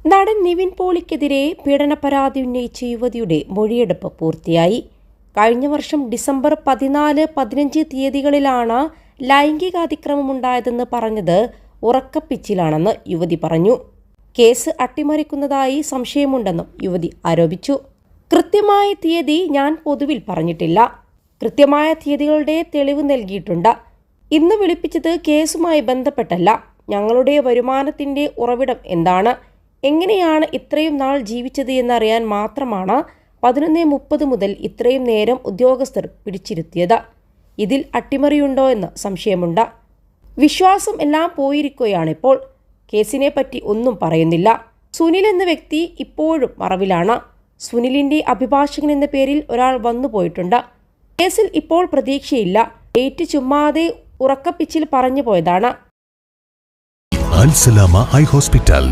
നടൻ നിവിൻ പോളിക്കെതിരെ പീഡന പരാതി ഉന്നയിച്ച യുവതിയുടെ മൊഴിയെടുപ്പ് പൂർത്തിയായി. കഴിഞ്ഞ വർഷം ഡിസംബർ 14-15 തീയതികളിലാണ് ലൈംഗികാതിക്രമമുണ്ടായതെന്ന് പറഞ്ഞത് ഉറക്കപ്പിച്ചിലാണെന്ന് യുവതി പറഞ്ഞു. കേസ് അട്ടിമറിക്കുന്നതായി സംശയമുണ്ടെന്നും യുവതി ആരോപിച്ചു. കൃത്യമായ തീയതി ഞാൻ പൊതുവിൽ പറഞ്ഞിട്ടില്ല. കൃത്യമായ തീയതികളുടെ തെളിവ് നൽകിയിട്ടുണ്ട്. ഇന്ന് വിളിപ്പിച്ചത് കേസുമായി ബന്ധപ്പെട്ടല്ല. ഞങ്ങളുടെ വരുമാനത്തിന്റെ ഉറവിടം എന്താണ്, എങ്ങനെയാണ് ഇത്രയും നാൾ ജീവിച്ചത് എന്നറിയാൻ മാത്രമാണ് 11:30 മുതൽ ഇത്രയും നേരം ഉദ്യോഗസ്ഥർ പിടിച്ചിരുത്തിയത്. ഇതിൽ അട്ടിമറിയുണ്ടോ എന്ന് സംശയമുണ്ട്. വിശ്വാസം എല്ലാം പോയിരിക്കുകയാണിപ്പോൾ. കേസിനെ പറ്റി ഒന്നും പറയുന്നില്ല. സുനിൽ എന്ന വ്യക്തി ഇപ്പോഴും മറവിലാണ്. സുനിലിന്റെ അഭിഭാഷകൻ എന്ന പേരിൽ ഒരാൾ വന്നുപോയിട്ടുണ്ട്. കേസിൽ ഇപ്പോൾ പ്രതീക്ഷയില്ല. ഡേറ്റ് ചുമ്മാതെ ഉറക്കപ്പിച്ചിൽ പറഞ്ഞു പോയതാണ്. അൽ സലാമ ഹൈ ഹോസ്പിറ്റൽ